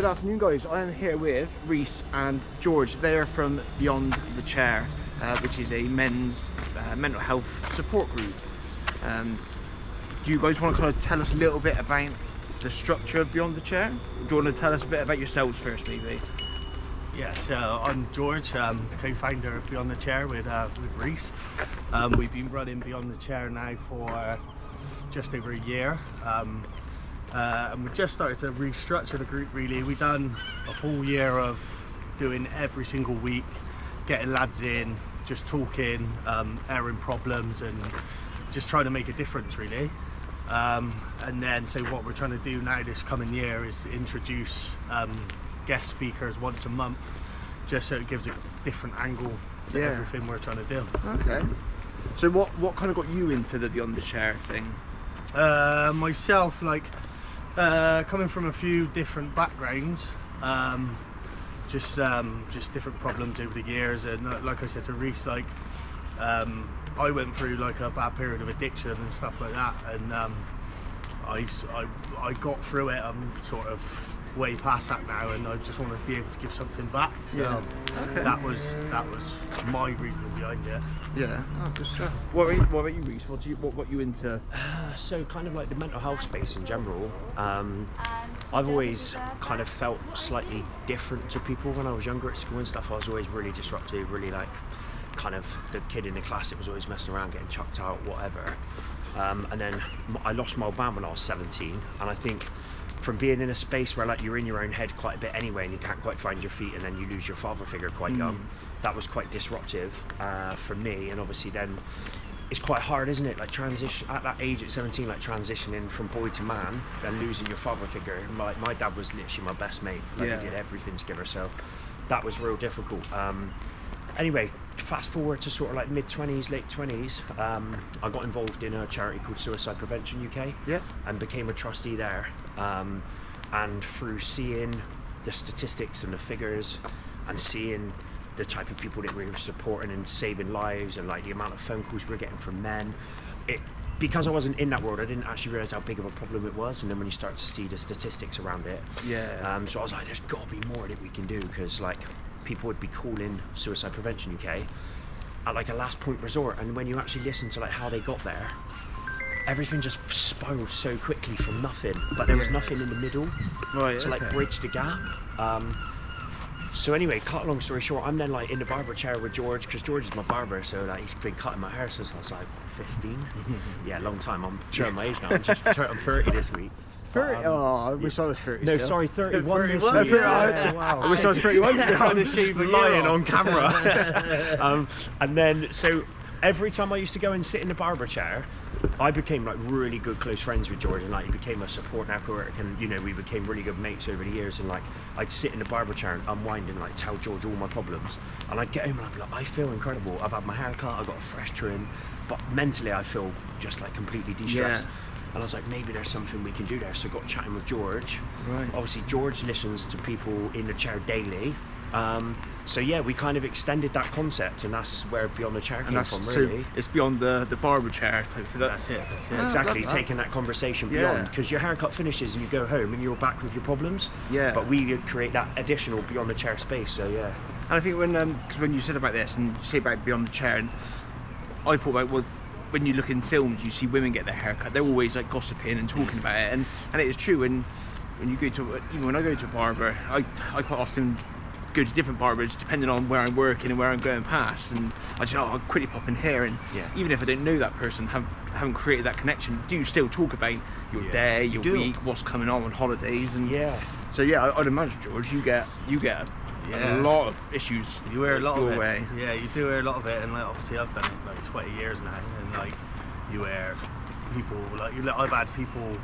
Good afternoon, guys. I am here with Rhys and George. They are from Beyond the Chair, which is a men's mental health support group. Do you guys want to kind of tell us a little bit about the structure of Beyond the Chair? Do you want to tell us a bit about yourselves first, maybe? Yeah, so I'm George, co-founder of Beyond the Chair with Rhys. We've been running Beyond the Chair now for just over a year. And we just started to restructure the group really. We've done a full year of doing every single week, getting lads in, just talking, airing problems and just trying to make a difference really. And then so what we're trying to do now this coming year is introduce guest speakers once a month, just so it gives a different angle to everything we're trying to do. Okay. So what kind of got you into the Beyond the Chair thing? Myself, coming from a few different backgrounds, just different problems over the years, and like I said to Rhys, I went through a bad period of addiction and stuff like that, and I got through it. I'm sort of way past that now, and I just want to be able to give something back. So that was my reasoning behind it. Yeah. Oh, good stuff. What about you, Rhys? What got you into? So kind of like the mental health space in general. I've always kind of felt slightly different to people when I was younger at school and stuff. I was always really disruptive, really kind of the kid in the class that was always messing around, getting chucked out, whatever. And then I lost my old man when I was 17, and I think from being in a space where you're in your own head quite a bit anyway, and you can't quite find your feet, and then you lose your father figure quite young, that was quite disruptive for me. And obviously then it's quite hard, isn't it, transition at that age at 17, transitioning from boy to man, then losing your father figure. My dad was literally my best mate, we did everything together, so that was real difficult. Anyway, fast forward to sort of mid-20s, late 20s, I got involved in a charity called Suicide Prevention UK, and became a trustee there. And through seeing the statistics and the figures, and seeing the type of people that we were supporting and saving lives, and the amount of phone calls we were getting from men, because I wasn't in that world, I didn't actually realise how big of a problem it was. And then when you start to see the statistics around it, so I was like, there's got to be more that we can do, because people would be calling Suicide Prevention UK at a last point resort, and when you actually listen to how they got there, everything just spiraled so quickly from nothing, but there was nothing in the middle to bridge the gap. So anyway, cut a long story short, I'm then in the barber chair with George, because George is my barber, so he's been cutting my hair since I was 15. Yeah, long time. I'm showing my age now. I'm 30 this week. 30? I wish I was 30. No, still. sorry, 31 this week. week. Wow. I wish I was 31. Kind of lying on camera. And then, so every time I used to go and sit in the barber chair, I became really good close friends with George, and he became a support network, and we became really good mates over the years. And I'd sit in the barber chair and unwind and tell George all my problems, and I'd get home and I'd be like, I feel incredible. I've had my hair cut, I got a fresh trim, but mentally I feel just completely de-stressed. And I was like, maybe there's something we can do there. So I got chatting with George. Right. Obviously, George listens to people in the chair daily. So yeah, we kind of extended that concept, and that's where Beyond the Chair came from, really. So it's beyond the barber chair type thing. That's it. Exactly, taking that conversation beyond, because your haircut finishes and you go home and you're back with your problems. Yeah. But we create that additional Beyond the Chair space, so yeah. And I think when you said about this, and you say about Beyond the Chair, and I thought about, when you look in films, you see women get their hair cut, they're always gossiping and talking about it, and it is true. And when you go to, even when I go to a barber, I quite often go to different barbers depending on where I'm working and where I'm going past, and I just I'll quickly pop in here, and even if I don't know that person, haven't created that connection, do still talk about your day, your week, what's coming on holidays, and so I'd imagine, George, you get a lot of issues. You wear a lot of it. Way. Yeah, you do wear a lot of it, and obviously I've done it 20 years now, and you wear people I've had people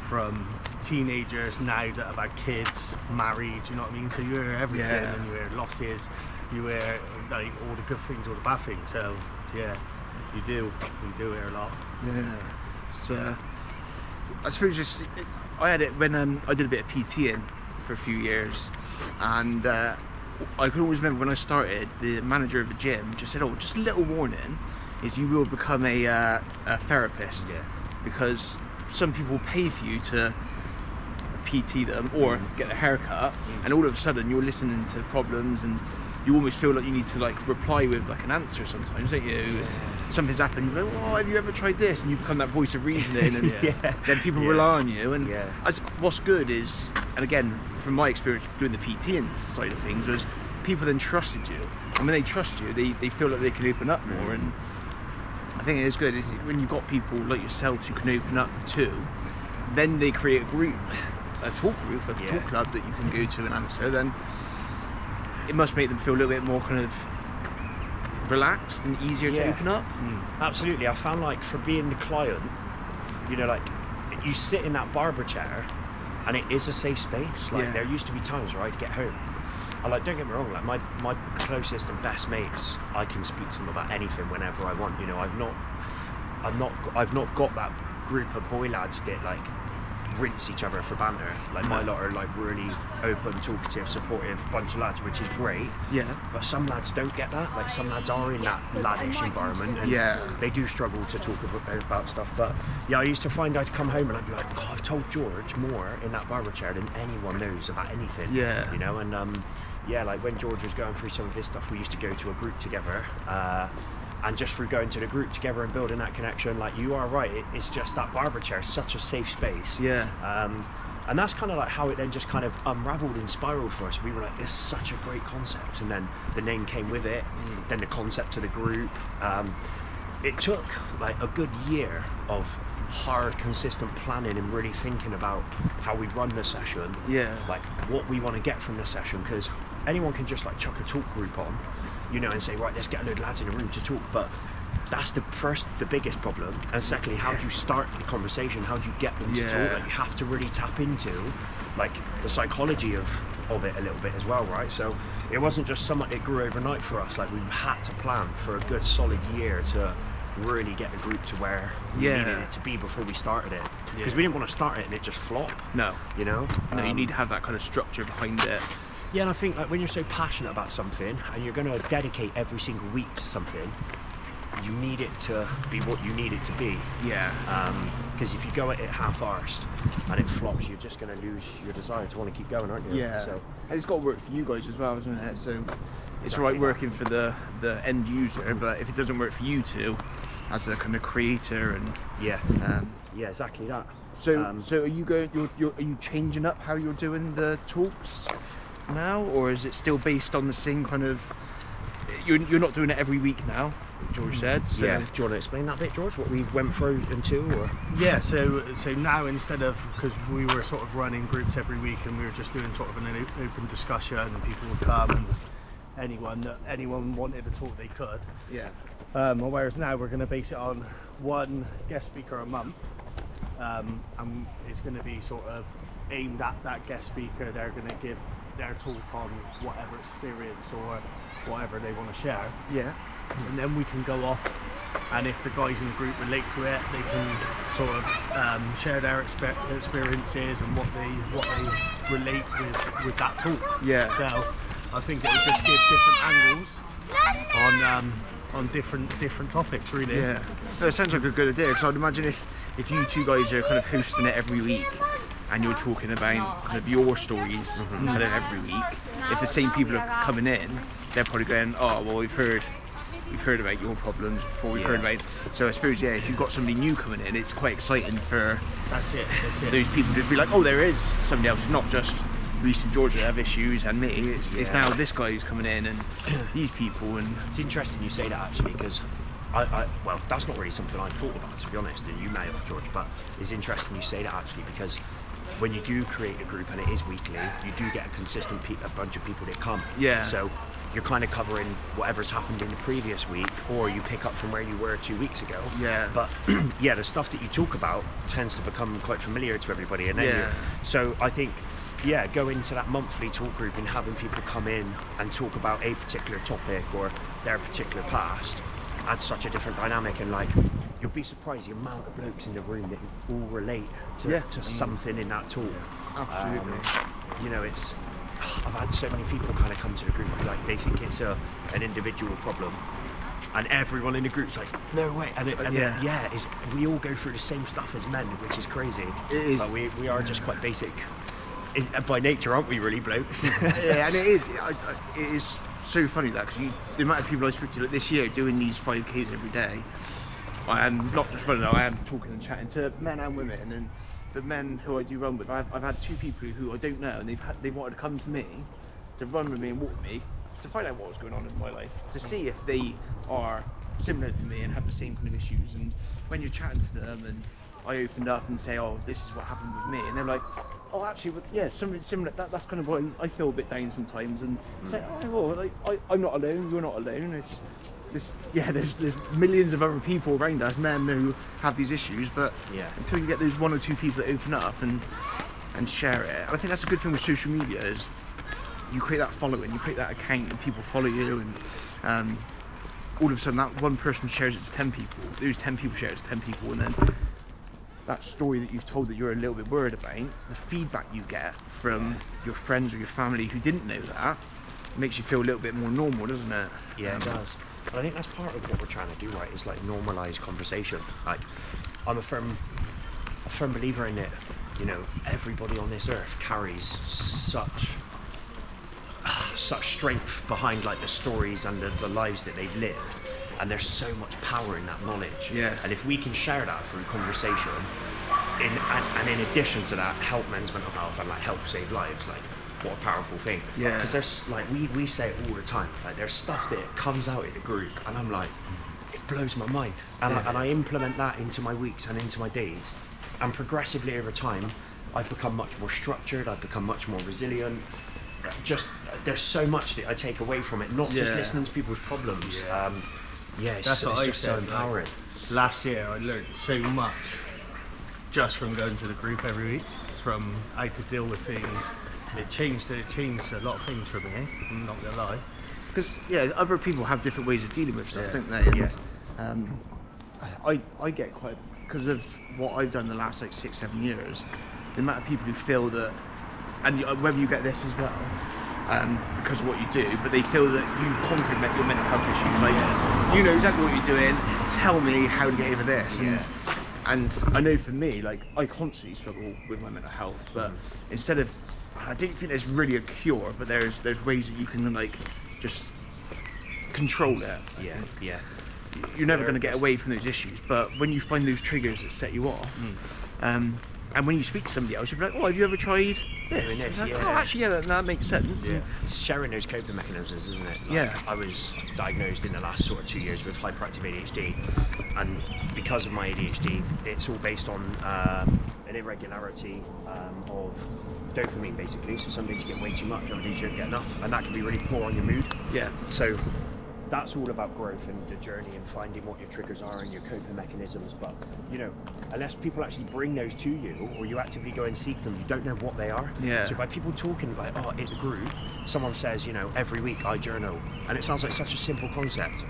from teenagers now that have had kids, married, you know what I mean? So you wear everything, and you wear losses, you wear all the good things, all the bad things. So yeah, you do wear a lot. Yeah, it's I suppose I had it when I did a bit of PT for a few years, and I could always remember when I started, the manager of the gym just said, just a little warning, is you will become a therapist, because some people pay for you to PT them or get a haircut, and all of a sudden you're listening to problems and you almost feel like you need to like reply with like an answer sometimes, don't you? Something's happened, you're like, oh, have you ever tried this? And you become that voice of reasoning, and then people rely on you. And what's good is, and again, from my experience doing the PT side of things, was people then trusted you, and when they trust you, they feel like they can open up more. And I think it is good is when you've got people like yourselves who can open up to, then they create a group, a talk club that you can go to and answer. Then it must make them feel a little bit more kind of relaxed and easier to open up. Absolutely. I found like for being the client, you know, like you sit in that barber chair and it is a safe space. Like there used to be times where I'd get home and like, don't get me wrong, like my closest and best mates, I can speak to them about anything whenever I want. You know, I've not got that group of boy lads that like rinse each other for banter. Like my lot are like really open, talkative, supportive bunch of lads, which is great. But some lads don't get that. Like some lads are in that laddish environment, and they do struggle to talk about stuff. But yeah, I used to find I'd come home and I'd be like, God, I've told George more in that barber chair than anyone knows about anything. You know, and like when George was going through some of his stuff, we used to go to a group together. And just through going to the group together and building that connection, like you are right, it's just that barber chair is such a safe space. And that's kind of like how it then just kind of unraveled and spiraled for us. We were like, this is such a great concept. And then the name came with it, then the concept of the group. It took like a good year of hard, consistent planning and really thinking about how we run the session, like what we want to get from the session, because anyone can just like chuck a talk group on, you know, and say, right, let's get a load of lads in a room to talk. But that's the biggest problem. And secondly, how do you start the conversation? How do you get them to talk? Like, you have to really tap into like the psychology of it a little bit as well, right? So it wasn't just something that grew overnight for us. Like we had to plan for a good solid year to really get the group to where we needed it to be before we started it, because we didn't want to start it and it just flop. You know, you need to have that kind of structure behind it. And I think like when you're so passionate about something and you're going to dedicate every single week to something, you need it to be what you need it to be. Because if you go at it half-arsed and it flops, you're just going to lose your desire to want to keep going, aren't you? So, and it's got to work for you guys as well, isn't it? So it's all right working for the end user, but if it doesn't work for you two as a kind of creator and exactly that. So are you going? Are you changing up how you're doing the talks now, or is it still based on the same kind of? You're not doing it every week now, George said. So. Do you want to explain that bit, George? What we went through into, or? So now instead of, because we were sort of running groups every week and we were just doing sort of an open discussion and people would come and anyone wanted to talk they could. Whereas now we're going to base it on one guest speaker a month, and it's going to be sort of aimed at that guest speaker. They're going to give their talk on whatever experience or whatever they want to share. And then we can go off, and if the guys in the group relate to it, they can sort of share their experiences and what they relate with that talk. So I think it would just give different angles on different topics, really. No, it sounds like a good idea, because I'd imagine if you two guys are kind of hosting it every week and you're talking about kind of your stories kind of every week, if the same people are coming in, they're probably going, oh well, we've heard about your problems before, we've heard about. So I suppose if you've got somebody new coming in, it's quite exciting for that's it. Those people to be like, oh, there is somebody else. It's not just Rhys and George that have issues and me. It's now this guy who's coming in and these people. And it's interesting you say that, actually, because well, that's not really something I thought about, to be honest, and you may have, George, but it's interesting you say that, actually, because when you do create a group and it is weekly, you do get a consistent a bunch of people that come. So you're kind of covering whatever's happened in the previous week, or you pick up from where you were 2 weeks ago. But the stuff that you talk about tends to become quite familiar to everybody, and then so I think going to that monthly talk group and having people come in and talk about a particular topic or their particular past adds such a different dynamic, and like you'll be surprised the amount of blokes in the room that all relate to something in that talk. Absolutely. You know, I've had so many people kind of come to the group and be like, they think it's an individual problem, and everyone in the group's like, no way, we all go through the same stuff as men, which is crazy. It is. But we are just quite basic by nature, aren't we really blokes? Yeah, and it is so funny that because the amount of people I speak to like this year doing these 5Ks every day, I am not just running, I am talking and chatting to men and women, and the men who I do run with, I've had 2 people who I don't know, and they wanted to come to me to run with me and walk with me to find out what was going on in my life, to see if they are similar to me and have the same kind of issues. And when you're chatting to them and I opened up and say, oh, this is what happened with me, and they're like, oh, actually, yeah, something similar. That's kind of why I feel a bit down sometimes, and say, oh, well, like, I'm not alone. You're not alone. There's millions of other people around us, men who have these issues, but until you get those 1 or 2 people that open up and share it, and I think that's a good thing with social media is you create that following, you create that account, and people follow you, and all of a sudden that one person shares it to 10 people. Those 10 people share it to 10 people, and then that story that you've told that you're a little bit worried about, the feedback you get from your friends or your family who didn't know that makes you feel a little bit more normal, doesn't it? Yeah, it does. But I think that's part of what we're trying to do, right? Is like normalise conversation. Like, I'm a firm believer in it. You know, everybody on this earth carries such strength behind like the stories and the lives that they've lived. And there's so much power in that knowledge. Yeah. And if we can share that through conversation, and in addition to that, help men's mental health and like help save lives, like what a powerful thing. Yeah. Because there's like we say it all the time. Like there's stuff that comes out in the group, and I'm like, it blows my mind. And I implement that into my weeks and into my days, and progressively over time, I've become much more structured. I've become much more resilient. Just there's so much that I take away from it. Not just listening to people's problems. It's just so empowering. Like, last year I learned so much just from going to the group every week, from how to deal with things. It changed a lot of things for me, I'm not gonna lie. Because other people have different ways of dealing with stuff, don't they? And, I get quite, because of what I've done the last like 6-7 years, the amount of people who feel that, and whether you get this as well, because of what you do, but they feel that you've conquered your mental health issues. Like, you know exactly what you're doing. Tell me how to get over this. And I know for me, like, I constantly struggle with my mental health, but instead of, I don't think there's really a cure, but there's ways that you can like just control it. You're never going to get away from those issues, but when you find those triggers that set you off, and when you speak to somebody else, you'll be like, oh, have you ever tried this? Like, oh, actually, that makes sense. Yeah. It's sharing those coping mechanisms, isn't it? Like, I was diagnosed in the last sort of 2 years with hyperactive ADHD, and because of my ADHD, it's all based on an irregularity of dopamine, basically. So some days you get way too much, other days you don't get enough, and that can be really poor on your mood. So that's all about growth and the journey and finding what your triggers are and your coping mechanisms. But you know, unless people actually bring those to you, or you actively go and seek them, you don't know what they are. So by people talking like, oh, in the group, someone says, you know, every week I journal, and it sounds like such a simple concept,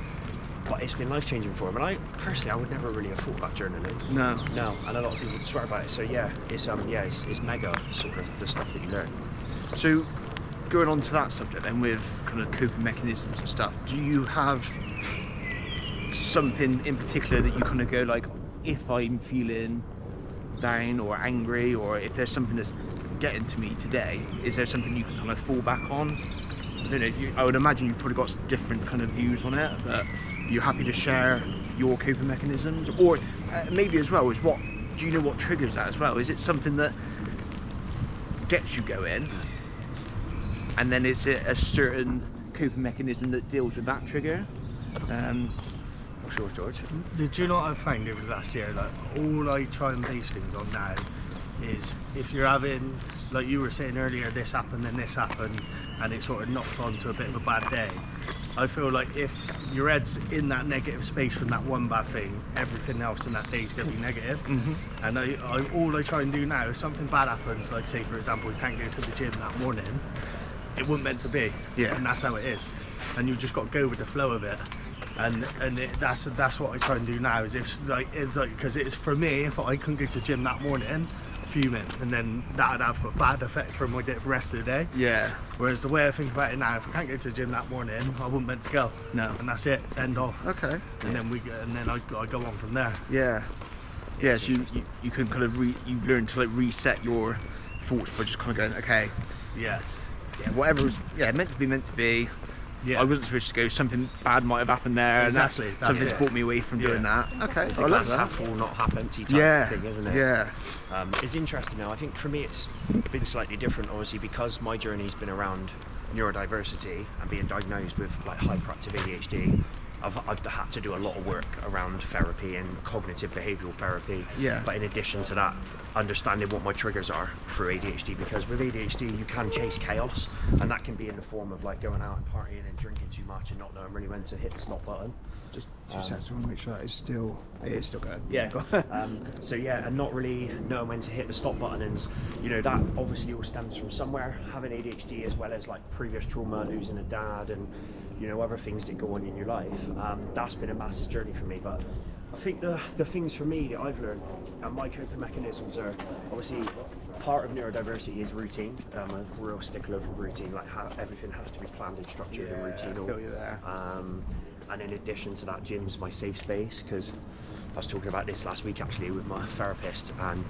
but it's been life-changing for them. And I personally, I would never really have thought about journaling. No, and a lot of people would swear about it. So it's mega sort of the stuff that you learn. So going on to that subject then, with kind of coping mechanisms and stuff, do you have something in particular that you kind of go like, if I'm feeling down or angry, or if there's something that's getting to me today, is there something you can kind of fall back on? I don't know, I would imagine you've probably got different kind of views on it, but are you happy to share your coping mechanisms? Or maybe as well, do you know what triggers that as well? Is it something that gets you going, and then it's a certain coping mechanism that deals with that trigger? What's yours, George? Did you know what I found over the last year? Like, all I try and base things on now is if you're having, like you were saying earlier, this happened and this happened, and it sort of knocks on to a bit of a bad day. I feel like if your head's in that negative space from that one bad thing, everything else in that day is going to be negative. And all I try and do now, if something bad happens, like say for example, you can't go to the gym that morning, it wasn't meant to be, and that's how it is, and you've just got to go with the flow of it. And that's what I try and do now. Is it's like because it's for me, if I couldn't go to the gym that morning, fuming, and then that'd have a bad effect for my rest of the day. Whereas the way I think about it now, if I can't go to the gym that morning, I wouldn't meant to go. And that's it. End off. Okay. And then I go on from there. So you can kind of you've learned to like reset your thoughts by just kind of going, okay, Yeah. whatever was meant to be. Yeah. I wasn't supposed to go. Something bad might have happened there, Exactly, and that's something's it. brought me away from doing that. Okay, It's I the love glass that. half full, not half empty type thing, isn't it? Yeah. It's interesting now. I think for me it's been slightly different, obviously, because my journey's been around neurodiversity and being diagnosed with like hyperactive ADHD. I've had to do a lot of work around therapy and cognitive behavioural therapy. Yeah. But in addition to that, understanding what my triggers are through ADHD, because with ADHD you can chase chaos, and that can be in the form of like going out and partying and drinking too much and not knowing really when to hit the stop button. Just 2 seconds. I want to make sure that is still. It is still going. Yeah. Go on. So yeah, and not really knowing when to hit the stop button, and you know that obviously all stems from somewhere. Having ADHD as well as like previous trauma, losing a dad, and you know other things that go on in your life. That's been a massive journey for me. But I think the things for me that I've learned and my coping mechanisms are obviously part of neurodiversity is routine. I'm a real stickler for routine, like how everything has to be planned and structured and routine. I feel you there. And in addition to that, gym's my safe space, because I was talking about this last week actually with my therapist, and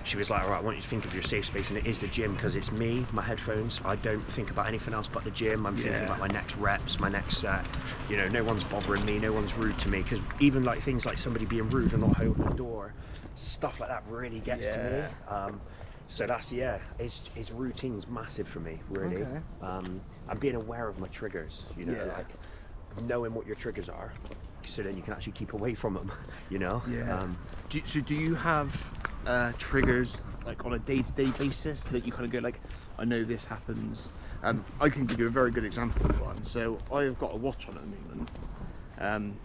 she was like, all right, I want you to think of your safe space, and it is the gym, because it's me, my headphones. I don't think about anything else but the gym. I'm thinking about my next reps, my next set. You know, no one's bothering me, no one's rude to me, because even like things like somebody being rude and not holding the door, stuff like that really gets to me. So that's it's routine's massive for me, really. Okay. And being aware of my triggers, you know, like knowing what your triggers are, so then you can actually keep away from them, you know. Do you have triggers like on a day-to-day basis that you kind of go like, I know this happens? I can give you a very good example of one. So I've got a watch on at the moment.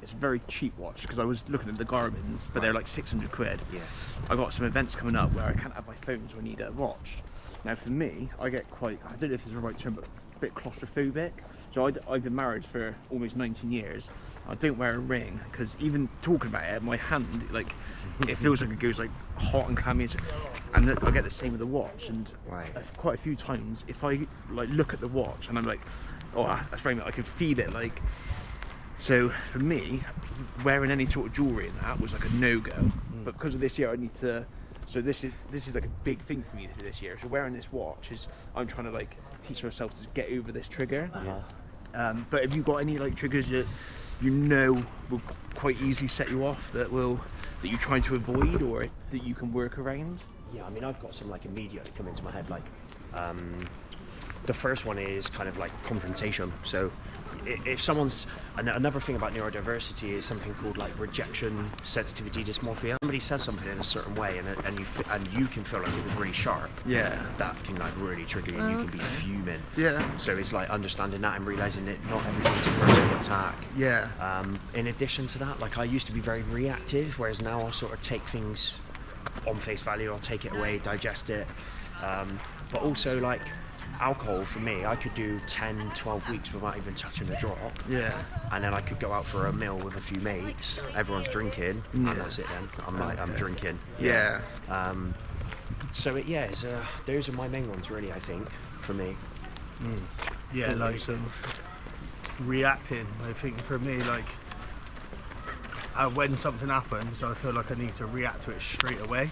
It's a very cheap watch, because I was looking at the Garmin's, but they're like 600 quid. Yeah. I got some events coming up where I can't have my phone, so I need a watch. Now for me, I get quite, I don't know if it's the right term, but a bit claustrophobic. So I've been married for almost 19 years. I don't wear a ring, because even talking about it, my hand, like, it feels like it goes like hot and clammy. And I get the same with the watch. And quite a few times, if I like look at the watch and I'm like, oh, that's very much, I can feel it, like. So for me, wearing any sort of jewellery in that was like a no-go. But because of this year, I need to. So this is like a big thing for me to do this year. So wearing this watch is, I'm trying to like teach myself to get over this trigger. But have you got any like triggers that you know will quite easily set you off, that you're trying to avoid, or that you can work around? Yeah, I mean, I've got some like immediately come into my head, like the first one is kind of like confrontation. So if someone's, another thing about neurodiversity is something called like rejection sensitivity dysmorphia. Somebody says something in a certain way, and you can feel like it was really sharp. That can like really trigger you, and you can be fuming. So it's like understanding that and realizing that not everything's a personal attack. In addition to that, like I used to be very reactive, whereas now I'll sort of take things on face value. I'll take it away, digest it. But also like alcohol, for me, I could do 10, 12 weeks without even touching a drop. And then I could go out for a meal with a few mates, everyone's drinking, and that's it then. I'm drinking. So it's those are my main ones really, I think, for me. Like reacting, I think for me, like when something happens, I feel like I need to react to it straight away.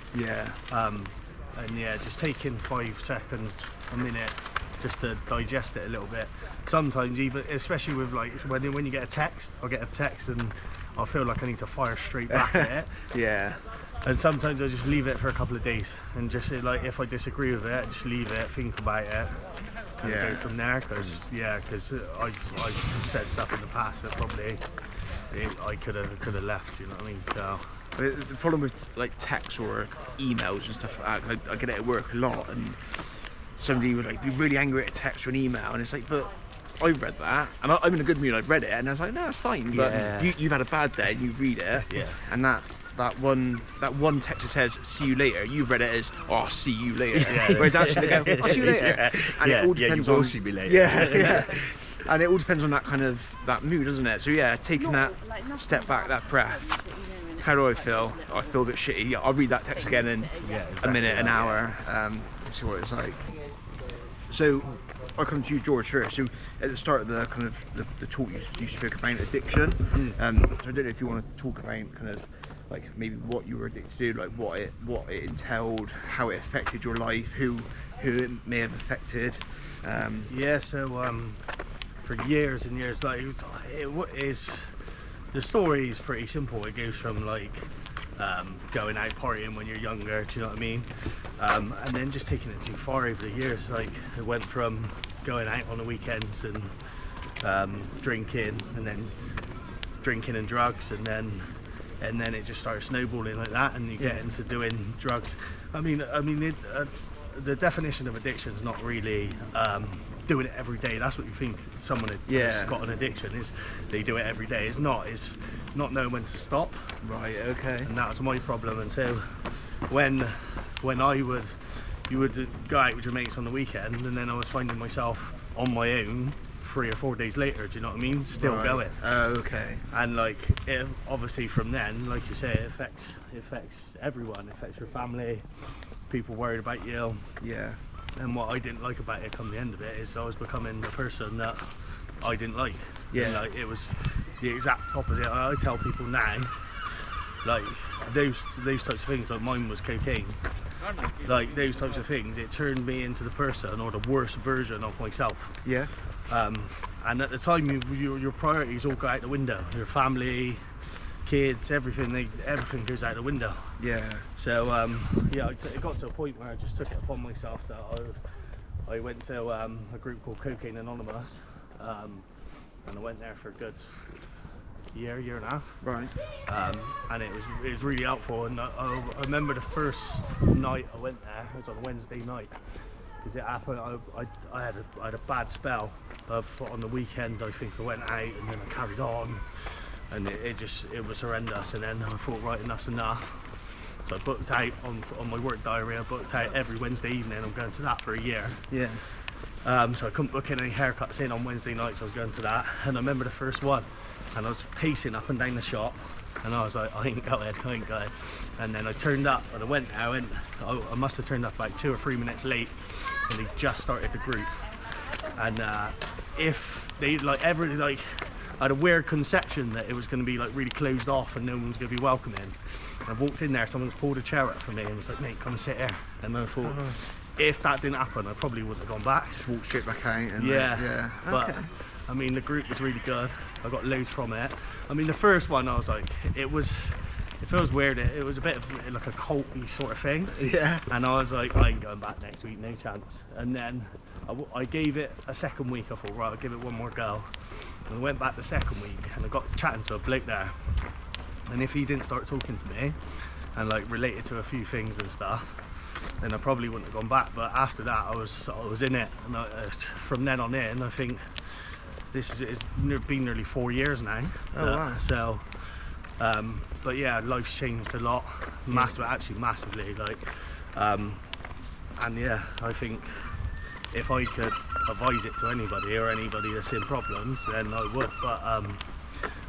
Just taking 5 seconds, a minute, just to digest it a little bit. Sometimes even, especially with like when you get a text, I'll get a text and I'll feel like I need to fire straight back at it. And sometimes I just leave it for a couple of days, and just like if I disagree with it, just leave it, think about it, and go from there. Because I've said stuff in the past that probably I could have left. You know what I mean? So. The problem with like texts or emails and stuff like that, I get it at work a lot, and somebody would like be really angry at a text or an email, and it's like, but I've read that, and I'm in a good mood, I've read it, and I was like, no, it's fine, but you've had a bad day and you read it, and that one text that says see you later, you've read it as I'll see you later, whereas actually they go, I'll see you later, and it all depends you will on, see me later. And it all depends on that mood, doesn't it? So taking that step back, that breath. How do I feel? I feel a bit shitty. I'll read that text again in a minute, an hour, see what it's like. So I'll come to you, George, first. So at the start of the talk, you spoke about addiction. So I don't know if you want to talk about kind of like maybe what you were addicted to, like what it entailed, how it affected your life, who it may have affected. Yeah, so for years and years, like the story is pretty simple. It goes from like going out partying when you're younger, do you know what I mean? And then just taking it too far over the years. Like it went from going out on the weekends and drinking, and then drinking and drugs, and then it just started snowballing like that, and you get into doing drugs. I mean, the definition of addiction is not really doing it every day. That's what you think someone has got an addiction is. They do it every day. It's not knowing when to stop. Right. Okay. And that was my problem. And so when you would go out with your mates on the weekend, and then I was finding myself on my own 3 or 4 days later, do you know what I mean? Still going. Oh, okay. And like it, obviously from then, like you say, it affects everyone. It affects your family, people worried about you. Yeah. And what I didn't like about it come the end of it is I was becoming the person that I didn't like. Yeah. And, like, it was the exact opposite. I tell people now, like those types of things, like mine was cocaine. Like those types of things, it turned me into the person or the worst version of myself. Yeah. And at the time, your priorities all go out the window. Your family, kids, everything goes out the window. Yeah. So yeah, it got to a point where I just took it upon myself that I went to a group called Cocaine Anonymous, and I went there for a good year and a half. Right. And it was really helpful. And I remember the first night I went there, it was on a Wednesday night, because it happened. I had a bad spell on the weekend. I think I went out and then I carried on, and it was horrendous. And then I thought, right, enough's enough. So I booked out on my work diary. I booked out every Wednesday evening. I'm going to that for a year. Yeah. So I couldn't book any haircuts in on Wednesday nights. So I was going to that, and I remember the first one, and I was pacing up and down the shop, and I was like, I ain't going. And then I turned up, and I must have turned up like 2 or 3 minutes late, and they just started the group. And if they I had a weird conception that it was going to be like really closed off and no one was going to be welcoming. And I walked in there, someone's pulled a chair up for me and was like, mate, come and sit here. And I thought, if that didn't happen, I probably wouldn't have gone back. Just walk straight back out. And yeah. But okay. I mean, the group was really good. I got loads from it. I mean, the first one, I was like, it feels weird. It was a bit of like a culty sort of thing. Yeah. And I was like, I ain't going back next week, no chance. And then I gave it a second week. I thought, right, I'll give it one more go. And I went back the second week, and I got chatting to a bloke there. And if he didn't start talking to me and like related to a few things and stuff, then I probably wouldn't have gone back. But after that, I was in it, and from then on in, I think this has been nearly 4 years now. Oh wow. So, but yeah, life's changed a lot, massively. Like, and yeah, I think if I could advise it to anybody or anybody that's in problems, then I would. But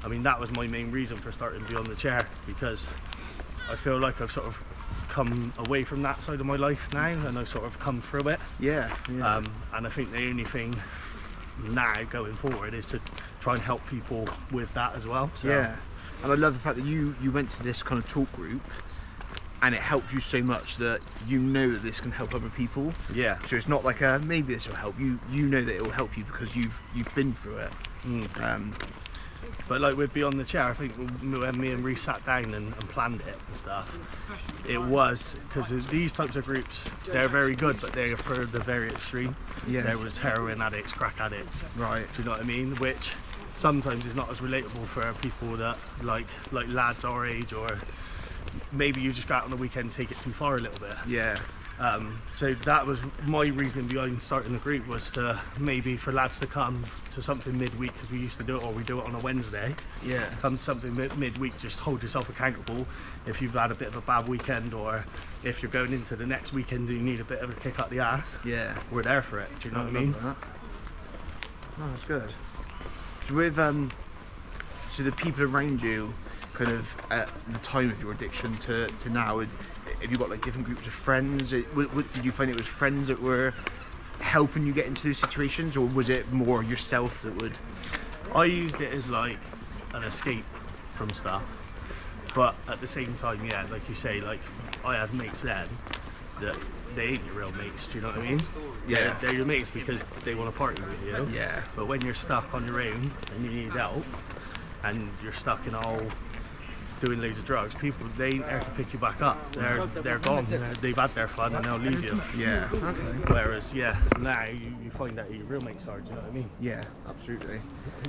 I mean, that was my main reason for starting Beyond the Chair, because I feel like I've sort of come away from that side of my life now, and I've sort of come through it. Yeah. And I think the only thing now going forward is to try and help people with that as well. So. Yeah. And I love the fact that you went to this kind of talk group, and it helped you so much that you know that this can help other people. Yeah. So it's not like maybe this will help you. You know that it will help you because you've been through it. But like with Beyond the Chair, I think when me and Rhys sat down and planned it and stuff, it was because these types of groups, they're very good, but they're for the very extreme. Yeah. There was heroin addicts, crack addicts. Right. Do you know what I mean? Which sometimes is not as relatable for people that like lads our age, or maybe you just go out on the weekend and take it too far a little bit. Yeah. So that was my reasoning behind starting the group, was to maybe for lads to come to something midweek, because we used to do it, or we do it on a Wednesday. Yeah. Come to something midweek, just hold yourself accountable. If you've had a bit of a bad weekend, or if you're going into the next weekend and you need a bit of a kick up the ass, Yeah. we're there for it. Do you know what I mean? That. Oh, that's good. So with so the people around you, kind of at the time of your addiction to now, have you got like different groups of friends? Did you find it was friends that were helping you get into those situations, or was it more yourself that would? I used it as like an escape from stuff. But at the same time, yeah, like you say, like I had mates then that they ain't your real mates, do you know what I mean? Yeah. They're your mates because they want to party with you. Yeah. But when you're stuck on your own and you need help and you're stuck in a hole doing loads of drugs, people, they ain't there to pick you back up. They're gone. They've had their fun and they'll leave you. Yeah. Okay. Whereas, yeah, now you find out who your real mates are, do you know what I mean? Yeah, absolutely.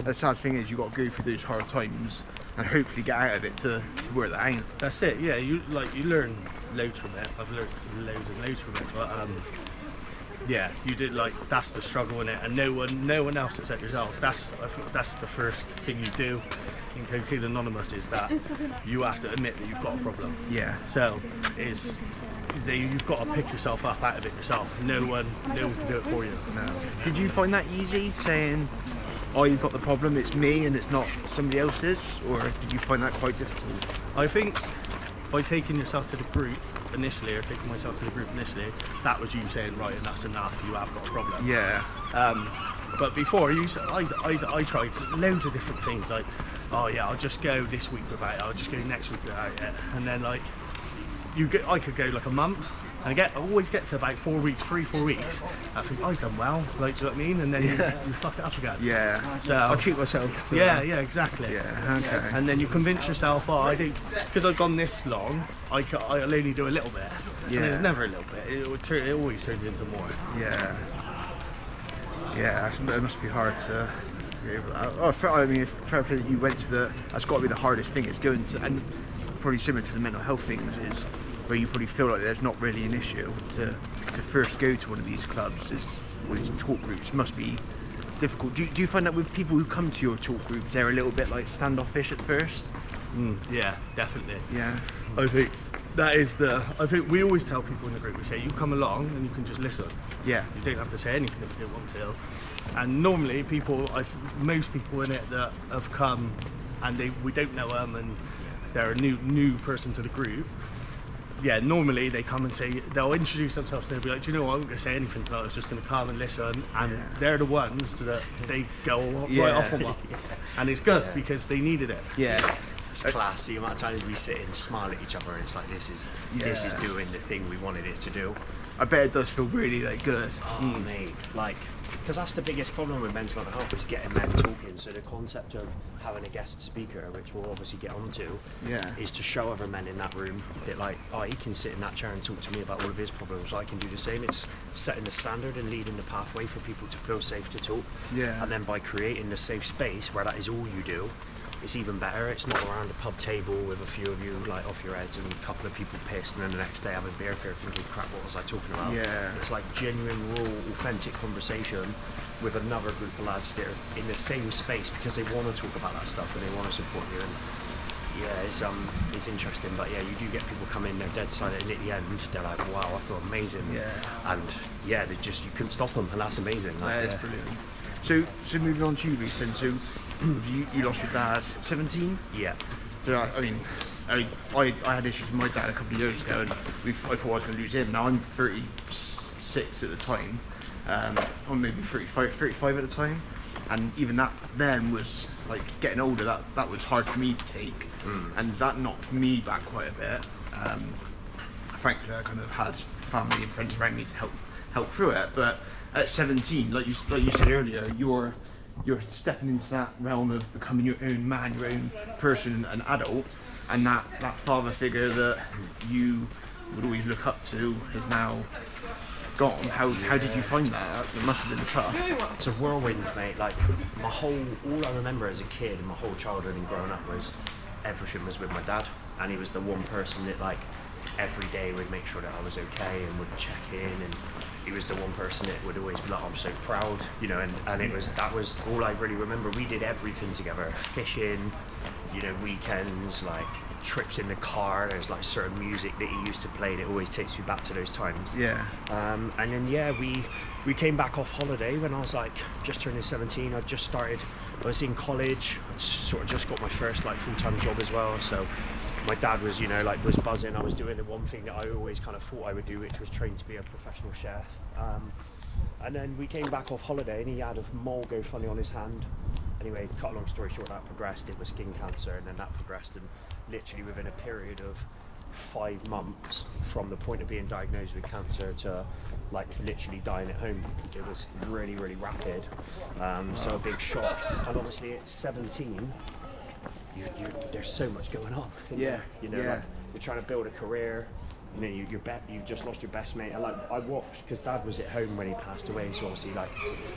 The sad thing is you got to go through those hard times and hopefully get out of it to work that out. That's it, yeah, you learn loads from it. I've learned loads and loads from it, but yeah, you did, like, that's the struggle in it, and no one else except yourself. I think that's the first thing you do in Cocaine Anonymous, is that you have to admit that you've got a problem. Yeah. So you've got to pick yourself up out of it yourself. No one can do it for you. No. Did you find that easy, saying, oh, you've got the problem, it's me and it's not somebody else's, or did you find that quite difficult? I think by taking yourself to the group initially, or taking myself to the group initially, that was you saying, right, and that's enough, you have got a problem. Yeah. But before, I tried loads of different things, like, oh yeah, I'll just go this week without it, I'll just go next week without it, and then like, I could go like a month, and I always get to about 4 weeks, 3-4 weeks, I think I've done well, like, do you know what I mean? And then you fuck it up again. Yeah. So I'll treat myself. Yeah, exactly. Yeah, okay. And then you convince yourself, oh, I do, because I've gone this long, I'll only do a little bit. Yeah. And it's never a little bit, it always turns into more. Yeah. Yeah, it must be hard to get over that. Oh, I mean, fair play that you went to that's got to be the hardest thing, is going to, and probably similar to the mental health things, is where you probably feel like there's not really an issue. To first go to one of these clubs, one of these talk groups, must be difficult. Do you find that with people who come to your talk groups, they're a little bit like standoffish at first? Yeah, definitely. Yeah. I think we always tell people in the group, we say, you come along and you can just listen. Yeah. You don't have to say anything if you don't want to. And normally most people in it that have come and we don't know them and they're a new person to the group, yeah, normally they come and say, they'll introduce themselves and they'll be like, do you know what, I wasn't going to say anything tonight, I was just going to come and listen, and they're the ones that they go right off on one. And it's good because they needed it. Yeah. It's class. The amount of times we sit and smile at each other, and it's like, this is doing the thing we wanted it to do. I bet it does feel really like good. Oh mate, like, because that's the biggest problem with men's mental health, is getting men talking. So the concept of having a guest speaker, which we'll obviously get onto, is to show other men in that room that, like, oh, he can sit in that chair and talk to me about all of his problems, I can do the same. It's setting the standard and leading the pathway for people to feel safe to talk. Yeah. And then by creating the safe space where that is all you do, it's even better. It's not around a pub table with a few of you like off your heads and a couple of people pissed, and then the next day having beer fair thinking, crap, what was I talking about? Yeah. It's like genuine, raw, authentic conversation with another group of lads that are in the same space because they want to talk about that stuff and they want to support you. And yeah, it's interesting, but yeah, you do get people come in, they're dead silent, and at the end they're like, wow, I feel amazing. Yeah. And yeah, you couldn't stop them, and that's amazing. Like, That's brilliant. So moving on to you, Rhys, then. So you lost your dad at 17? Yeah. So I mean, I had issues with my dad a couple of years ago, and I thought I was going to lose him. Now I'm 36 at the time, or maybe 35 at the time, and even that then was like getting older. That was hard for me to take, and that knocked me back quite a bit. Thankfully, I kind of had family and friends around me to help through it. But at 17, like you said earlier, you're stepping into that realm of becoming your own man, your own person, an adult, and that father figure that you would always look up to is now gone. How did you find that? It must have been tough. It's a whirlwind, mate. Like, all I remember as a kid and my whole childhood and growing up was everything was with my dad, and he was the one person that, like, every day would make sure that I was okay and would check in, and he was the one person that would always be like, I'm so proud, you know, and that was all I really remember. We did everything together, fishing, you know, weekends, like trips in the car. There's like certain music that he used to play that always takes me back to those times. Yeah. And then yeah, we came back off holiday when I was like just turning 17. I was in college. I'd sort of just got my first like full-time job as well, so my dad was, you know, like was buzzing. I was doing the one thing that I always kind of thought I would do, which was train to be a professional chef. And then we came back off holiday and he had a mole go funny on his hand. Anyway, cut a long story short, that progressed. It was skin cancer, and then that progressed, and literally within a period of 5 months from the point of being diagnosed with cancer to like literally dying at home. It was really, really rapid. So a big shock. And obviously at 17, there's so much going on. Yeah. You know, like you're trying to build a career. You know, you've just lost your best mate, and like I watched, because Dad was at home when he passed away, so obviously like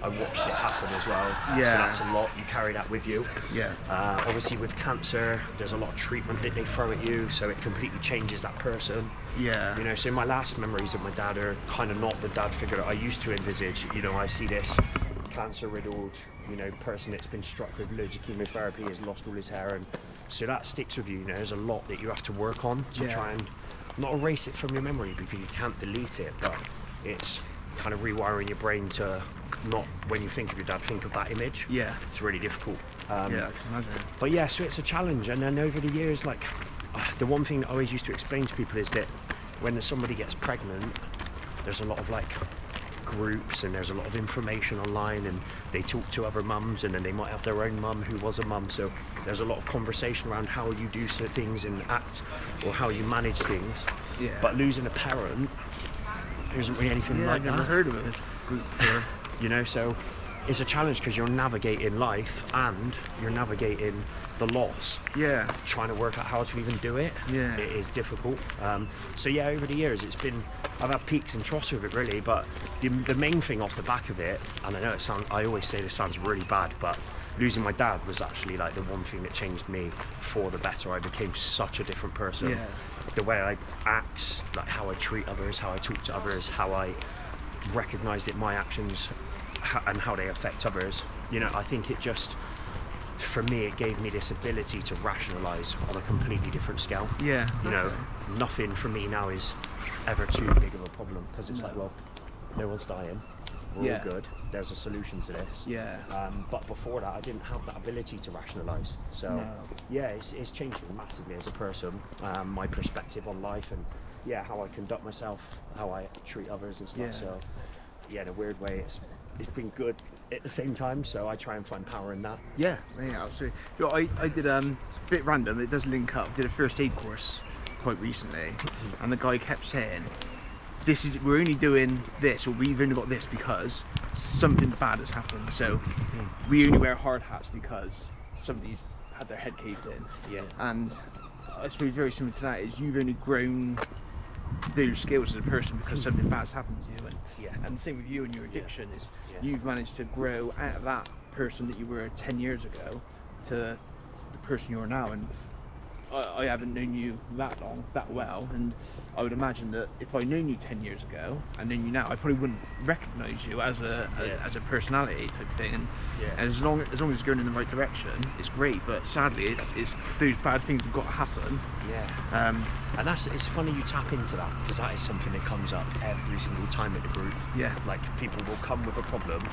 I watched it happen as well. Yeah. So that's a lot. You carry that with you. Yeah. Obviously with cancer, there's a lot of treatment that they throw at you, so it completely changes that person. Yeah. You know, so my last memories of my dad are kind of not the dad figure that I used to envisage. You know, I see this cancer-riddled, you know, person that's been struck with loads of chemotherapy, has lost all his hair, and so that sticks with you. You know, there's a lot that you have to work on to try and not erase it from your memory, because you can't delete it, but it's kind of rewiring your brain to not, when you think of your dad, think of that image. Yeah. It's really difficult. Yeah, I can imagine. But yeah, so it's a challenge, and then over the years, like the one thing that I always used to explain to people is that when somebody gets pregnant, there's a lot of like groups and there's a lot of information online, and they talk to other mums, and then they might have their own mum who was a mum, so there's a lot of conversation around how you do certain things and act, or how you manage things. But losing a parent, there isn't really anything like I've never that. heard of a group for You know, so it's a challenge because you're navigating life and you're navigating the loss, trying to work out how to even do it. It is difficult. So yeah, over the years I've had peaks and troughs with it really, but the main thing off the back of it, and I know I always say this sounds really bad, but losing my dad was actually like the one thing that changed me for the better. I became such a different person. The way I act, like how I treat others, how I talk to others, how I recognize that my actions and how they affect others. You know, I think it just, for me, it gave me this ability to rationalize on a completely different scale. You know, nothing for me now is ever too big of a problem, because it's like, well, no one's dying, we're all good, there's a solution to this. But before that, I didn't have that ability to rationalize. So yeah, it's changed me massively as a person, my perspective on life, and how I conduct myself, how I treat others and stuff. So yeah, in a weird way, it's been good at the same time, so I try and find power in that. Yeah, absolutely. You know, I did it's a bit random, it does link up, did a first aid course quite recently, and the guy kept saying, we're only doing this, or we've only got this because something bad has happened, so we only wear hard hats because somebody's had their head caved in. And I suppose very similar to that is you've only grown those skills as a person because something bad's happened to you, and the same with you and your addiction is you've managed to grow out of that person that you were 10 years ago to the person you are now. And I haven't known you that long, that well, and I would imagine that if I'd known you 10 years ago and known you now, I probably wouldn't recognise you as a personality type thing. And as long as it's going in the right direction, it's great. But sadly, it's those bad things have got to happen. And it's funny you tap into that, because that is something that comes up every single time in the group. Like people will come with a problem,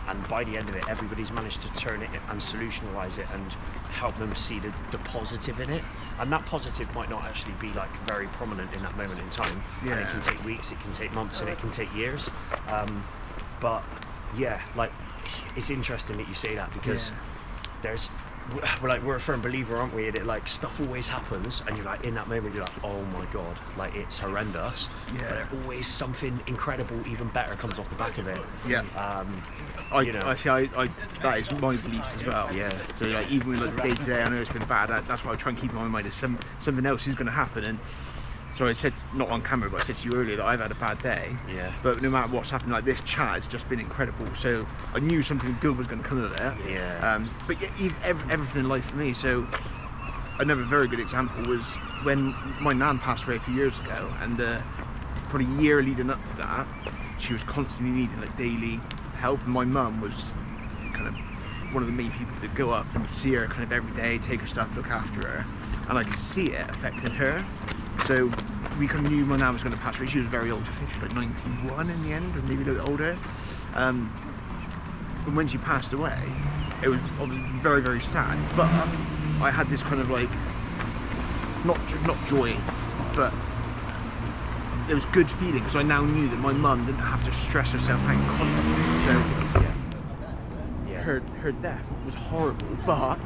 and by the end of it, everybody's managed to turn it and solutionalize it and help them see the positive in it. And that positive might not actually be like very prominent in that moment in time. And it can take weeks, it can take months, and it can take years. But yeah, like it's interesting that you say that, because we're a firm believer, aren't we? That like stuff always happens, and you're like in that moment, you're like, oh my god, like it's horrendous. But always something incredible, even better, comes off the back of it. That is my beliefs as well. So like even with like the day to day, I know it's been bad. That's why I try and keep in my mind is something else is going to happen. And so I said, not on camera, but I said to you earlier that I've had a bad day. But no matter what's happened, like this chat has just been incredible. So I knew something good was going to come of it. But everything in life for me. So another very good example was when my nan passed away a few years ago, and probably a year leading up to that, she was constantly needing like daily help. And my mum was kind of one of the main people to go up and see her kind of every day, take her stuff, look after her, and I could see it affecting her. So we kind of knew my nan was going to pass away. She was very old, I think she was like 91 in the end, or maybe a little bit older. And when she passed away, it was obviously very, very sad. But I had this kind of like, not joy, but there was good feeling, because I now knew that my mum didn't have to stress herself out constantly. So her death was horrible, but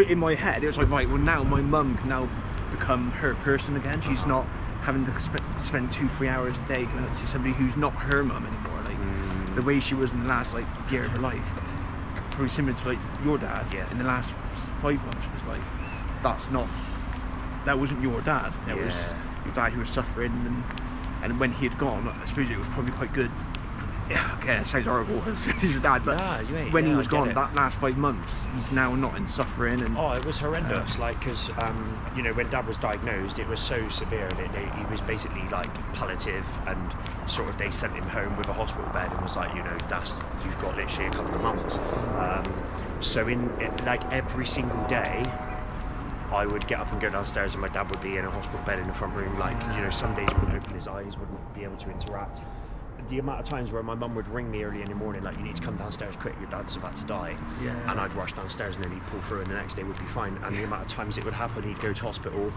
in my head, it was like, right, well now my mum can now become her person again. She's not having to spend 2-3 hours a day going out to see somebody who's not her mum anymore. Like the way she was in the last like year of her life, probably similar to like your dad. Yeah. In the last 5 months of his life, that wasn't your dad. That was your dad who was suffering, and when he had gone, I suppose it was probably quite good. Yeah, okay, it sounds horrible. He's your dad, but when he was gone, that last 5 months, he's now not in suffering. And it was horrendous. Like, because you know, when Dad was diagnosed, it was so severe that he was basically like palliative, and sort of they sent him home with a hospital bed and was like, you know, you've got literally a couple of months. So like every single day, I would get up and go downstairs, and my dad would be in a hospital bed in the front room. Like, you know, some days he wouldn't open his eyes, wouldn't be able to interact. The amount of times where my mum would ring me early in the morning, like, you need to come downstairs quick, your dad's about to die. Yeah. And I'd rush downstairs, and then he'd pull through, and the next day would be fine. And the amount of times it would happen, he'd go to hospital.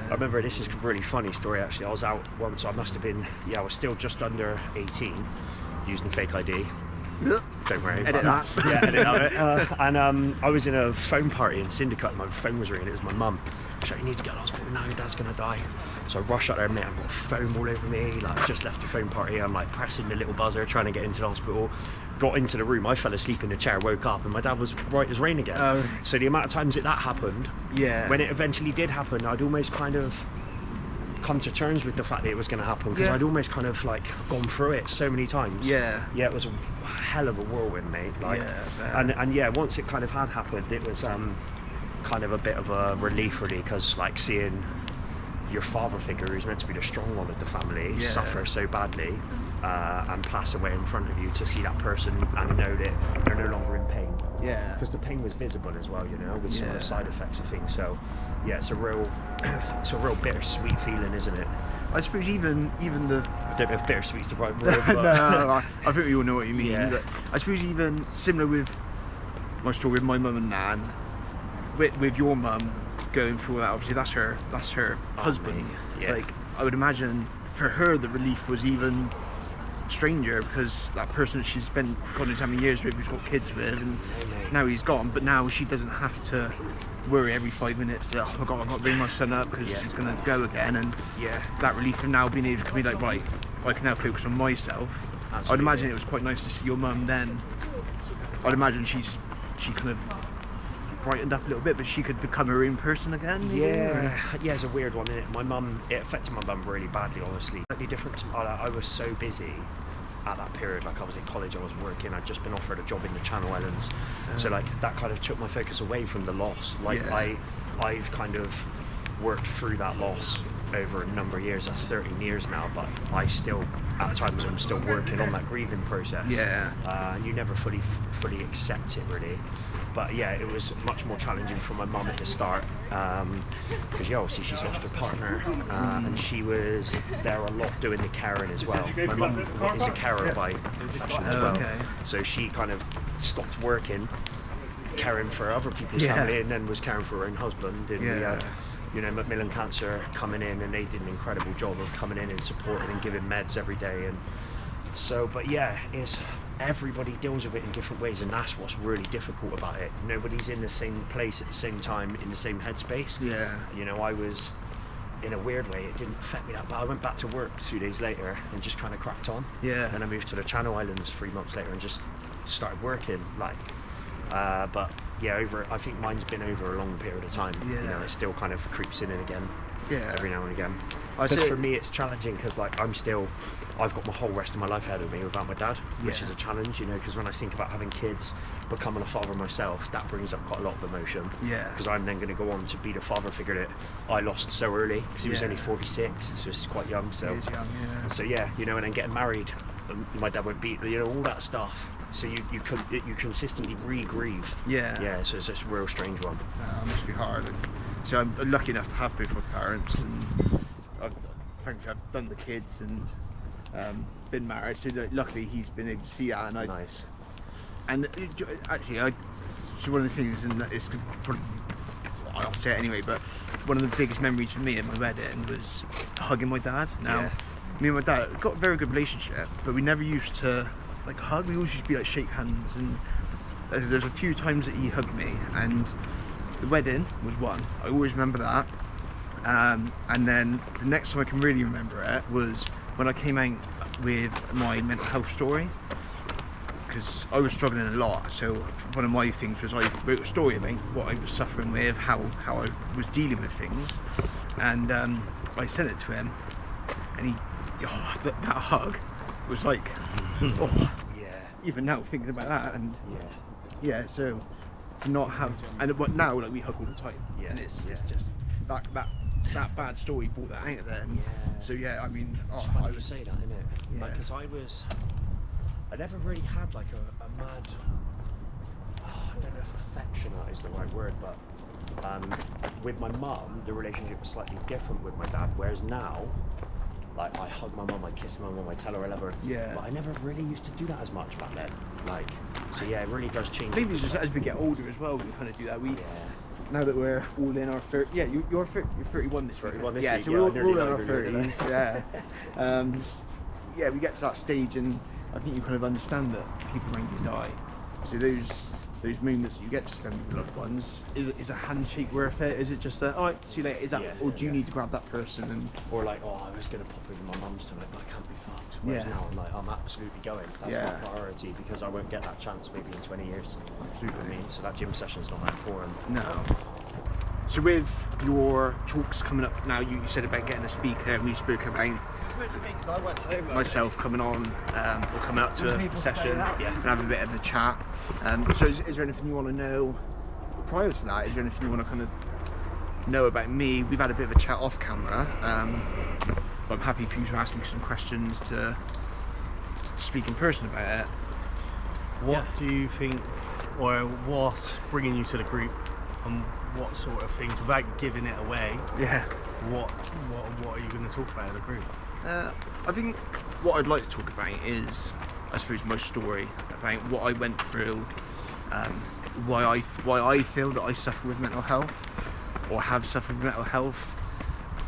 I remember, this is a really funny story actually. I was out once, I must have been, I was still just under 18, using fake ID. Don't worry. Edit that. Yeah, edit that. And I was in a phone party in Syndicate, my phone was ringing, it was my mum. She's like, you need to get to the hospital now, your dad's gonna die. So I rush out there, mate, I've got foam all over me, like, I've just left the phone party, I'm like pressing the little buzzer, trying to get into the hospital. Got into the room, I fell asleep in the chair, woke up, and my dad was right as rain again. So the amount of times that happened, when it eventually did happen, I'd almost kind of come to terms with the fact that it was going to happen, because I'd almost kind of like gone through it so many times. It was a hell of a whirlwind, mate. Like, and once it kind of had happened, it was kind of a bit of a relief, really, because like seeing your father figure, who's meant to be the strong one of the family, suffer so badly and pass away in front of you, to see that person and know that they're no longer in pain. Because the pain was visible as well, you know, with some of the side effects of things. So it's a real bittersweet feeling, isn't it? I suppose even the, I don't know if bittersweet's the right word, but no, I think we all know what you mean. But I suppose even similar with my story with my mum and nan, with your mum going through that, obviously that's her husband. Like, I would imagine for her the relief was even stranger, because that person she's spent God knows how many years with, who's got kids with, and now he's gone, but now she doesn't have to worry every 5 minutes that, oh my god, I've got to bring my son up because he's going to go again. And that relief of now being able to be like, right, I can now focus on myself. I'd imagine it was quite nice to see your mum then. I'd imagine she kind of brightened up a little bit, but she could become her own person again, maybe? It's a weird one, isn't it? It affected my mum really badly, honestly. Slightly different. I was so busy at that period, like I was in college, I was working, I'd just been offered a job in the Channel Islands, so like that kind of took my focus away from the loss. Like I've kind of worked through that loss over a number of years. That's 13 years now, but I still, at times, I'm still working on that grieving process. And you never fully accept it, really. But it was much more challenging for my mum at the start, because obviously she's lost her partner, and she was there a lot doing the caring as well. My mum is a carer by profession as well, so she kind of stopped working, caring for other people's family, and then was caring for her own husband. And we had, you know, Macmillan Cancer coming in, and they did an incredible job of coming in and supporting and giving meds every day. And so, but it's, everybody deals with it in different ways, and that's what's really difficult about it. Nobody's in the same place at the same time, in the same headspace. You know, I was, in a weird way, it didn't affect me that bad. I went back to work 2 days later and just kind of cracked on. And I moved to the Channel Islands 3 months later and just started working, like, but I think mine's been over a long period of time. You know, it still kind of creeps in and again. Every now and again. Because for me it's challenging, because like I've got my whole rest of my life ahead of me without my dad, which is a challenge, you know, because when I think about having kids, becoming a father myself, that brings up quite a lot of emotion. Because I'm then going to go on to be the father figure that I lost so early, because he was only 46, so he's quite young. So he is young, so you know, and then getting married, my dad won't beat, you know, all that stuff. So you consistently re-grieve. So it's a real strange one. It must be hard. And so I'm lucky enough to have both my parents, and frankly I've done the kids and been married. So luckily he's been able to see that. And Nice. And actually, so one of the things, and it's probably, I'll say it anyway, but one of the biggest memories for me at my wedding was hugging my dad. Now, me and my dad got a very good relationship, but we never used to like hug. We always used to be like shake hands, and there's a few times that he hugged me, and the wedding was one. I always remember that. And then the next time I can really remember it was when I came out with my mental health story, because I was struggling a lot. So one of my things was I wrote a story about what I was suffering with, how I was dealing with things, and I sent it to him, and he, that hug was like, oh, yeah. Even now thinking about that, and yeah, so to not have, and but now like we hug all the time, and it's just that bad story brought that out of there. So yeah, I mean, it's funny you say that, isn't it? Yeah. Like, because I never really had like a mad, I don't know if affectionate is the right word, but with my mum, the relationship was slightly different with my dad, whereas now, like, I hug my mum, I kiss my mum, I tell her I love her. Yeah. But I never really used to do that as much back then. Like, so yeah, it really does change. Maybe it's just as we get older as well, we kind of do that. Now that we're all in our 30s, yeah, you're 31 this week. 31 this yeah, week, so yeah, we're all in nearly our 30s, 30s, yeah. Yeah, we get to that stage, and I think you kind of understand that people around you die. So those moments that you get to spend with your loved ones, is a handshake worth it? Is it just that, alright, see you later, is that, or do you need to grab that person? And or like, oh, I was going to pop over my mum's tonight, but I can't be fucked. Whereas now I'm like, I'm absolutely going. That's my priority, because I won't get that chance maybe in 20 years. Absolutely. I mean, so that gym session's not that important. No. So with your talks coming up now, you said about getting a speaker, and we spoke about myself coming on or coming up to a session and have a bit of a chat. So is there anything you want to know prior to that? Is there anything you want to kind of know about me? We've had a bit of a chat off camera, but I'm happy for you to ask me some questions to speak in person about it. What do you think, or what's bringing you to the group, and what sort of things, without giving it away, what are you going to talk about in the group? I think what I'd like to talk about is, I suppose, my story about what I went through, why I feel that I suffer with mental health, or have suffered with mental health.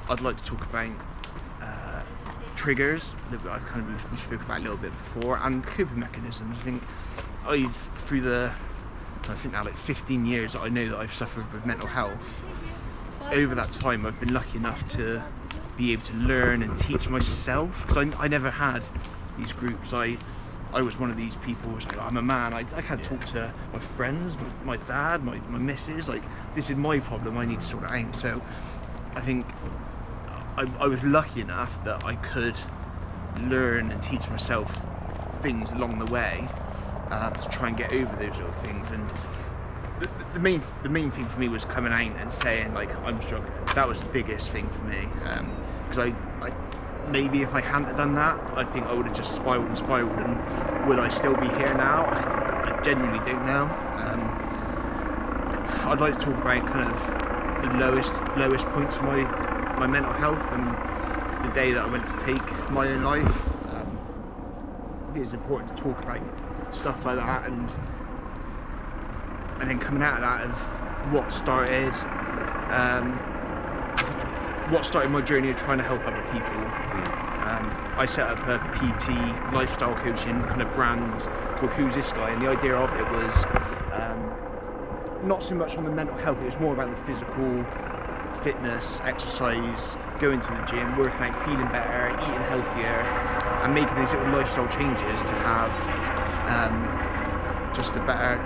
I'd like to talk about triggers that I've kind of we spoke about a little bit before, and coping mechanisms. I think through the, I think now like 15 years that I know that I've suffered with mental health, over that time I've been lucky enough to be able to learn and teach myself, because I never had these groups. I was one of these people who's like, I'm a man, I can't talk to my friends, my dad, my missus, like, this is my problem, I need to sort it out. So I think I was lucky enough that I could learn and teach myself things along the way to try and get over those little things. And the main thing for me was coming out and saying, like, I'm struggling. That was the biggest thing for me, because I maybe if I hadn't have done that, I think I would have just spiraled, and would I still be here now? I genuinely don't know. I'd like to talk about kind of the lowest points of my mental health, and the day that I went to take my own life. I think it's important to talk about stuff like that, and then coming out of that, of what started my journey of trying to help other people. I set up a PT lifestyle coaching kind of brand called Who's This Guy, and the idea of it was not so much on the mental health, it was more about the physical fitness, exercise, going to the gym, working out, feeling better, eating healthier, and making these little lifestyle changes to have just a better,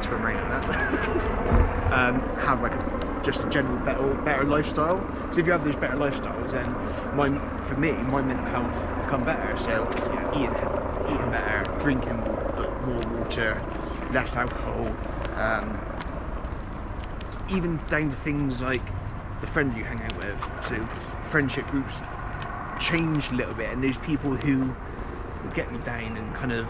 turn around on that, have like just a general better lifestyle. So if you have these better lifestyles, then for me, my mental health become better. So eating better, drinking more water, less alcohol, even down to things like the friends you hang out with. So friendship groups changed a little bit, and those people who will get me down and kind of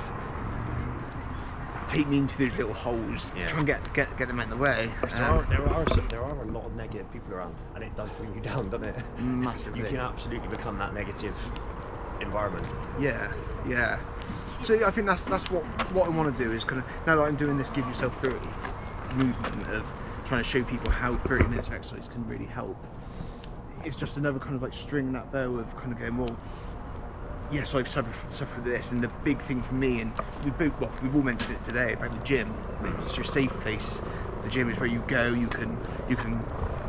take me into those little holes, try and get them out of the way. There are a lot of negative people around, and it does bring you down, doesn't it? Massively. You can absolutely become that negative environment. Yeah. So I think that's what I want to do, is kind of, now that I'm doing this Give Yourself 30 movement of trying to show people how 30 minutes of exercise can really help. It's just another kind of like string in that bow of kind of going, well, yes, I've suffered this, and the big thing for me, and we've all mentioned it today about the gym. It's your safe place. The gym is where you go. You can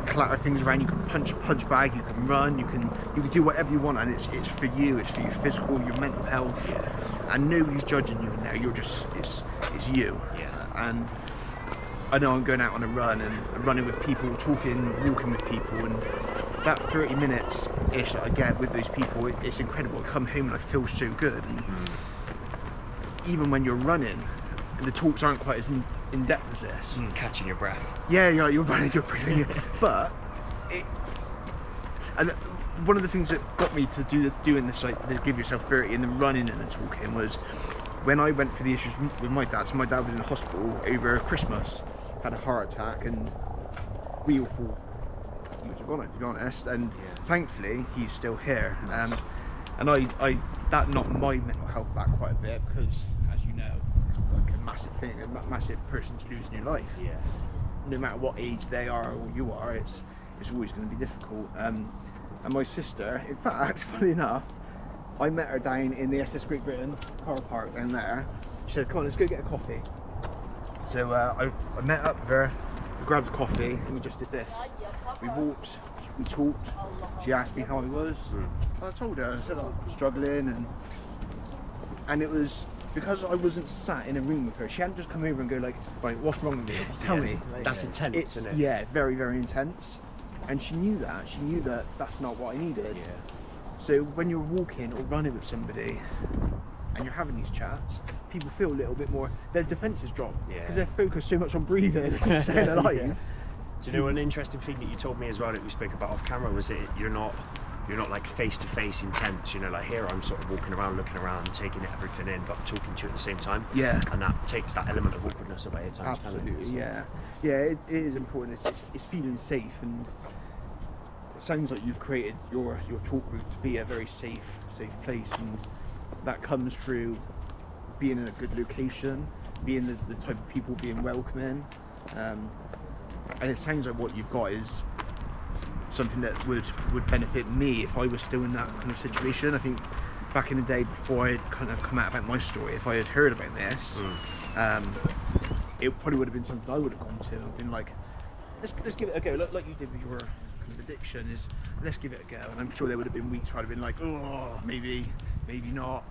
clatter things around. You can punch bag. You can run. You can do whatever you want, and it's for you. It's for your physical, your mental health, and nobody's judging you in there. You're just it's you. And I know I'm going out on a run and running with people, talking, walking with people, and that 30 minutes-ish that I get with those people, it's incredible. I come home and I feel so good. And even when you're running, the talks aren't quite as in-depth as this. Catching your breath. Yeah, you're running, you're breathing. But and one of the things that got me to doing this, like the Give Yourself 30 and the running and the talking, was when I went for the issues with my dad. So my dad was in hospital over Christmas, had a heart attack, and we all thought he was gone, to be honest. And thankfully, he's still here. And I that knocked my mental health back quite a bit, because, as you know, it's like a massive thing, a massive person to lose in your life. No matter what age they are or you are, it's always going to be difficult. And my sister, in fact, funny enough, I met her down in the SS Great Britain car park down there. She said, "Come on, let's go get a coffee." So I met up with her, we grabbed a coffee, and we just did this. We walked, we talked. She asked me how I was. I told her, I said I'm struggling, and it was because I wasn't sat in a room with her. She hadn't just come over and go like, "Right, what's wrong with me? Tell me." Like, that's intense, isn't it? Yeah, very, very intense. And she knew that. She knew that that's not what I needed. So when you're walking or running with somebody and you're having these chats, people feel a little bit more, their defences drop, because they're focused so much on breathing and staying alive. Do you know an interesting thing that you told me as well that we spoke about off camera was that you're not like face to face intense, you know, like here I'm sort of walking around, looking around, taking everything in, but talking to you at the same time. And that takes that element of awkwardness away at times. Absolutely, it is important. It's feeling safe, and it sounds like you've created your talk route to be a very safe place, and that comes through being in a good location, being the type of people being welcoming, and it sounds like what you've got is something that would benefit me if I was still in that kind of situation. I think back in the day, before I had kind of come out about my story, if I had heard about this, it probably would have been something I would have gone to and been like, let's give it a go, like you did with your kind of addiction, is let's give it a go. And I'm sure there would have been weeks where I'd have been like, oh, maybe not.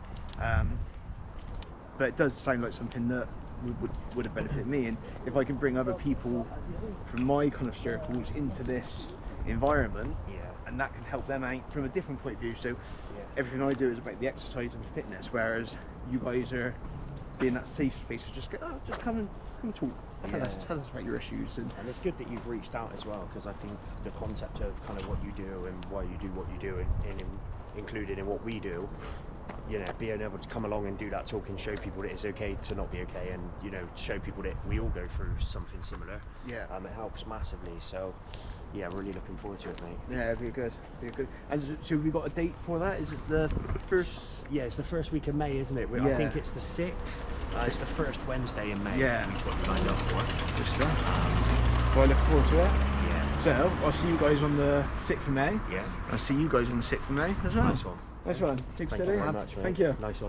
But it does sound like something that would have benefited me, and if I can bring other people from my kind of circles into this environment, and that can help them out from a different point of view. So everything I do is about the exercise and fitness, whereas you guys are being that safe space to just go, just come and talk, tell us about your issues. And it's good that you've reached out as well, because I think the concept of kind of what you do and why you do what you do, and included in what we do, you know, being able to come along and do that talk and show people that it's okay to not be okay, and, you know, show people that we all go through something similar. It helps massively. So yeah, really looking forward to it, mate. Yeah, it'll be good. And so we got a date for that? Is it the first? Yeah, it's the first week of May, isn't it? I think it's the 6th. It's the first Wednesday in May. We've got you lined up for. Good stuff. Well, I look forward to it. So I'll see you guys on the 6th of May. I'll see you guys on the 6th of May as well. Nice one. Nice one. Take Thank you very much, mate. Thank you. Nice one.